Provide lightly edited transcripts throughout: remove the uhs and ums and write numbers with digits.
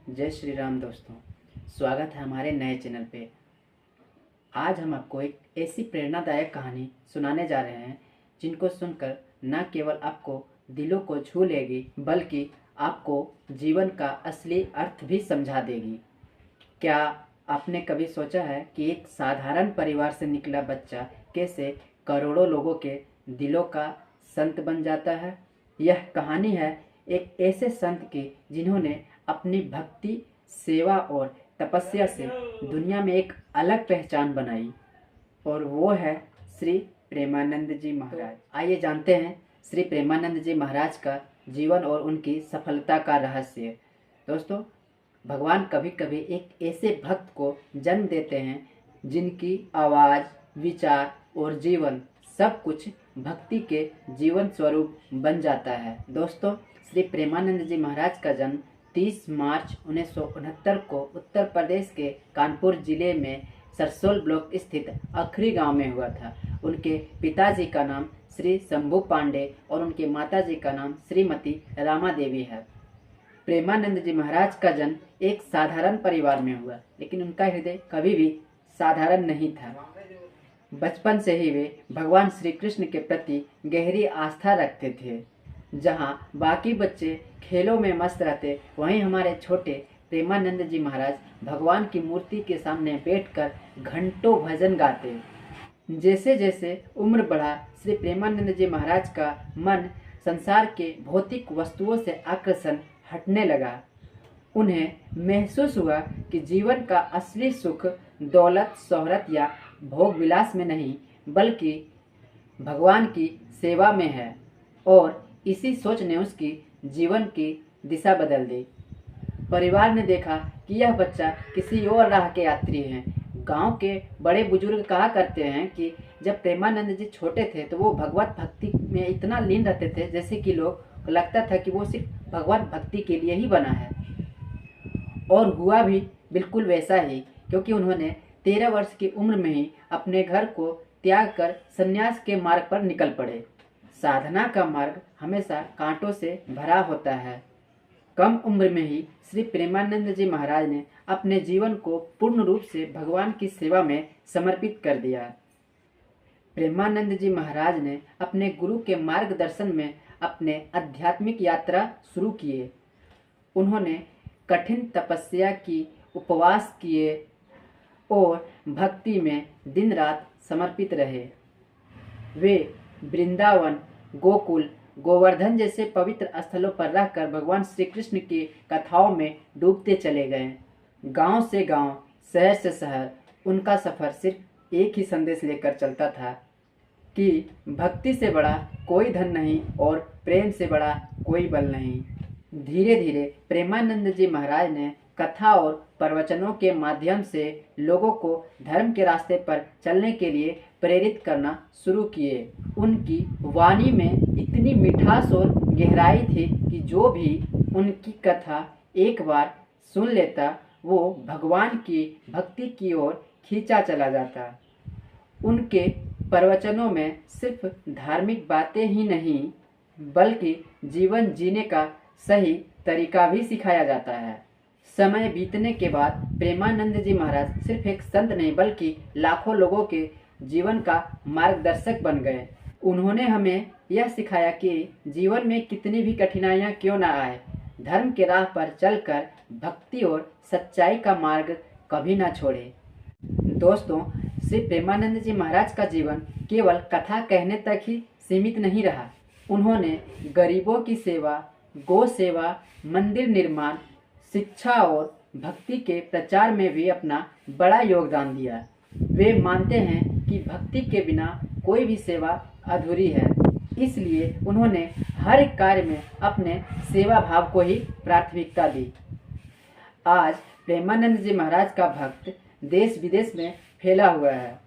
जय श्री राम दोस्तों, स्वागत है हमारे नए चैनल पे। आज हम आपको एक ऐसी प्रेरणादायक कहानी सुनाने जा रहे हैं जिनको सुनकर न केवल आपको दिलों को छू लेगी बल्कि आपको जीवन का असली अर्थ भी समझा देगी। क्या आपने कभी सोचा है कि एक साधारण परिवार से निकला बच्चा कैसे करोड़ों लोगों के दिलों का संत बन जाता है? यह कहानी है एक ऐसे संत की जिन्होंने अपनी भक्ति, सेवा और तपस्या से दुनिया में एक अलग पहचान बनाई, और वो है श्री प्रेमानंद जी महाराज। आइए जानते हैं श्री प्रेमानंद जी महाराज का जीवन और उनकी सफलता का रहस्य। दोस्तों, भगवान कभी कभी एक ऐसे भक्त को जन्म देते हैं जिनकी आवाज़, विचार और जीवन सब कुछ भक्ति के जीवन स्वरूप बन जाता है। दोस्तों, श्री प्रेमानंद जी महाराज का जन्म 30 मार्च 1969 को उत्तर प्रदेश के कानपुर जिले में सरसोल ब्लॉक स्थित अखरी गांव में हुआ था। उनके पिताजी का नाम श्री शंभू पांडे और उनकी माताजी का नाम श्रीमती रामा देवी है। प्रेमानंद जी महाराज का जन्म एक साधारण परिवार में हुआ, लेकिन उनका हृदय कभी भी साधारण नहीं था। बचपन से ही वे भगवान श्री कृष्ण के प्रति गहरी आस्था रखते थे। जहां बाकी बच्चे खेलों में मस्त रहते, वहीं हमारे छोटे प्रेमानंद जी महाराज भगवान की मूर्ति के सामने बैठकर घंटों भजन गाते। जैसे जैसे उम्र बढ़ा, श्री प्रेमानंद जी महाराज का मन संसार के भौतिक वस्तुओं से आकर्षण हटने लगा। उन्हें महसूस हुआ कि जीवन का असली सुख दौलत, शोहरत या भोग विलास में नहीं बल्कि भगवान की सेवा में है, और इसी सोच ने उसकी जीवन की दिशा बदल दी। परिवार ने देखा कि यह बच्चा किसी और राह के यात्री है। गांव के बड़े बुजुर्ग कहा करते हैं कि जब प्रेमानंद जी छोटे थे तो वो भगवत भक्ति में इतना लीन रहते थे जैसे कि लोग लगता था कि वो सिर्फ भगवत भक्ति के लिए ही बना है। और हुआ भी बिल्कुल वैसा ही, क्योंकि उन्होंने 13 वर्ष की उम्र में ही अपने घर को त्याग कर संन्यास के मार्ग पर निकल पड़े। साधना का मार्ग हमेशा कांटों से भरा होता है। कम उम्र में ही श्री प्रेमानंद जी महाराज ने अपने जीवन को पूर्ण रूप से भगवान की सेवा में समर्पित कर दिया। प्रेमानंद जी महाराज ने अपने गुरु के मार्गदर्शन में अपने आध्यात्मिक यात्रा शुरू किए। उन्होंने कठिन तपस्या की, उपवास किए और भक्ति में दिन रात समर्पित रहे। वे वृंदावन, गोकुल, गोवर्धन जैसे पवित्र स्थलों पर रहकर भगवान श्री कृष्ण की कथाओं में डूबते चले गए। गांव से गांव, शहर से शहर उनका सफर सिर्फ एक ही संदेश लेकर चलता था कि भक्ति से बड़ा कोई धन नहीं और प्रेम से बड़ा कोई बल नहीं। धीरे धीरे प्रेमानंद जी महाराज ने कथा और प्रवचनों के माध्यम से लोगों को धर्म के रास्ते पर चलने के लिए प्रेरित करना शुरू किए। उनकी वाणी में इतनी मिठास और गहराई थी कि जो भी उनकी कथा एक बार सुन लेता वो भगवान की भक्ति की ओर खींचा चला जाता। उनके प्रवचनों में सिर्फ धार्मिक बातें ही नहीं बल्कि जीवन जीने का सही तरीका भी सिखाया जाता है। समय बीतने के बाद प्रेमानंद जी महाराज सिर्फ एक संत नहीं बल्कि लाखों लोगों के जीवन का मार्गदर्शक बन गए। उन्होंने हमें यह सिखाया कि जीवन में कितनी भी कठिनाइयां क्यों ना आए, धर्म के राह पर चलकर भक्ति और सच्चाई का मार्ग कभी ना छोड़े। दोस्तों, श्री प्रेमानंद जी महाराज का जीवन केवल कथा कहने तक ही सीमित नहीं रहा। उन्होंने गरीबों की सेवा, गौ सेवा, मंदिर निर्माण, शिक्षा और भक्ति के प्रचार में भी अपना बड़ा योगदान दिया। वे मानते हैं कि भक्ति के बिना कोई भी सेवा अधूरी है, इसलिए उन्होंने हर एक कार्य में अपने सेवा भाव को ही प्राथमिकता दी। आज प्रेमानंद जी महाराज का भक्त देश विदेश में फैला हुआ है।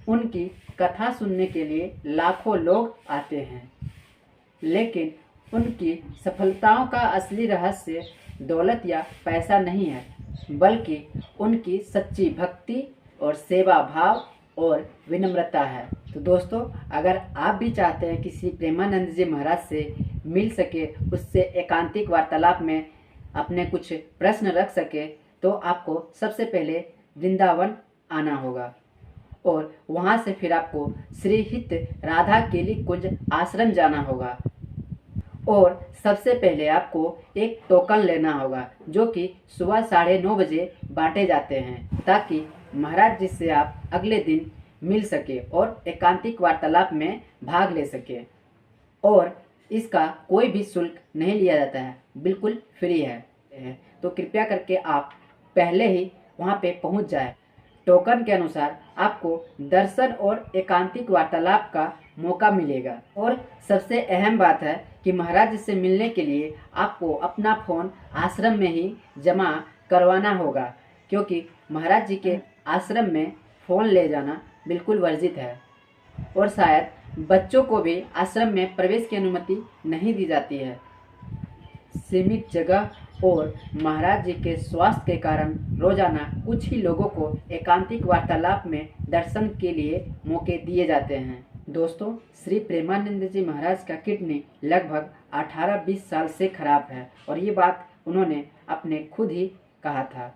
उनकी कथा सुनने के लिए लाखों लोग आते हैं, लेकिन उनकी सफलताओं का असली रहस्य दौलत या पैसा नहीं है बल्कि उनकी सच्ची भक्ति और सेवा भाव और विनम्रता है। तो दोस्तों, अगर आप भी चाहते हैं कि श्री प्रेमानंद जी महाराज से मिल सके, उससे एकांतिक वार्तालाप में अपने कुछ प्रश्न रख सके तो आपको सबसे पहले वृंदावन आना होगा और वहाँ से फिर आपको श्री हित राधा केली कुंज आश्रम जाना होगा और सबसे पहले आपको एक टोकन लेना होगा जो कि सुबह 9:30 बजे बांटे जाते हैं ताकि महाराज जी से आप अगले दिन मिल सके और एकांतिक वार्तालाप में भाग ले सके। और इसका कोई भी शुल्क नहीं लिया जाता है, बिल्कुल फ्री है। तो कृपया करके आप पहले ही वहाँ पे पहुँच जाए। टोकन के अनुसार आपको दर्शन और एकांतिक वार्तालाप का मौका मिलेगा। और सबसे अहम बात है कि महाराज से मिलने के लिए आपको अपना फ़ोन आश्रम में ही जमा करवाना होगा, क्योंकि महाराज जी के आश्रम में फ़ोन ले जाना बिल्कुल वर्जित है और शायद बच्चों को भी आश्रम में प्रवेश की अनुमति नहीं दी जाती है। सीमित जगह और महाराज जी के स्वास्थ्य के कारण रोजाना कुछ ही लोगों को एकांतिक वार्तालाप में दर्शन के लिए मौके दिए जाते हैं। दोस्तों, श्री प्रेमानंद जी महाराज का किडनी लगभग 18-20 साल से खराब है और ये बात उन्होंने अपने खुद ही कहा था,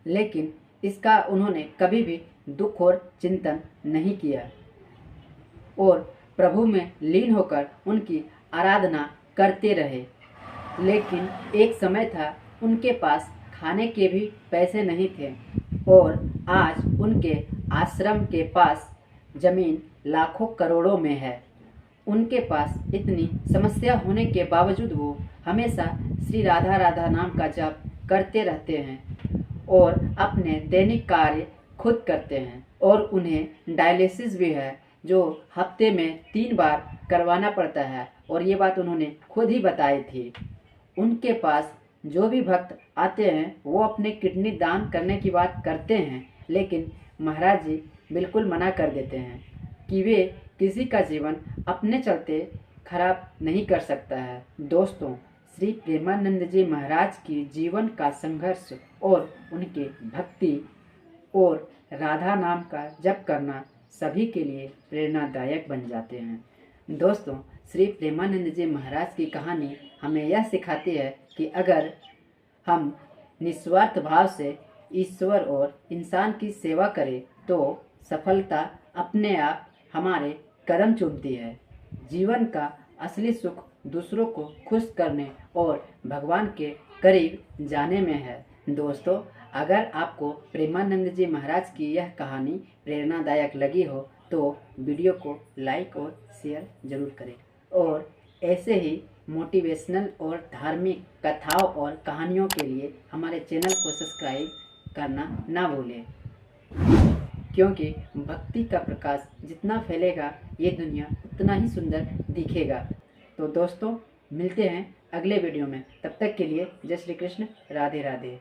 लेकिन इसका उन्होंने कभी भी दुख और चिंतन नहीं किया और प्रभु में लीन होकर उनकी आराधना करते रहे। लेकिन एक समय था उनके पास खाने के भी पैसे नहीं थे और आज उनके आश्रम के पास जमीन लाखों करोड़ों में है। उनके पास इतनी समस्या होने के बावजूद वो हमेशा श्री राधा राधा नाम का जाप करते रहते हैं और अपने दैनिक कार्य खुद करते हैं। और उन्हें डायलिसिस भी है जो हफ्ते में 3 बार करवाना पड़ता है और ये बात उन्होंने खुद ही बताई थी। उनके पास जो भी भक्त आते हैं वो अपने किडनी दान करने की बात करते हैं, लेकिन महाराज जी बिल्कुल मना कर देते हैं कि वे किसी का जीवन अपने चलते खराब नहीं कर सकता है। दोस्तों, श्री प्रेमानंद जी महाराज की जीवन का संघर्ष और उनके भक्ति और राधा नाम का जप करना सभी के लिए प्रेरणादायक बन जाते हैं। दोस्तों, श्री प्रेमानंद जी महाराज की कहानी हमें यह सिखाती है कि अगर हम निस्वार्थ भाव से ईश्वर और इंसान की सेवा करें तो सफलता अपने आप हमारे कदम चूमती है। जीवन का असली सुख दूसरों को खुश करने और भगवान के करीब जाने में है। दोस्तों, अगर आपको प्रेमानंद जी महाराज की यह कहानी प्रेरणादायक लगी हो तो वीडियो को लाइक और शेयर जरूर करें और ऐसे ही मोटिवेशनल और धार्मिक कथाओं और कहानियों के लिए हमारे चैनल को सब्सक्राइब करना ना भूलें, क्योंकि भक्ति का प्रकाश जितना फैलेगा ये दुनिया उतना ही सुंदर दिखेगा। तो दोस्तों, मिलते हैं अगले वीडियो में। तब तक के लिए जय श्री कृष्ण, राधे राधे।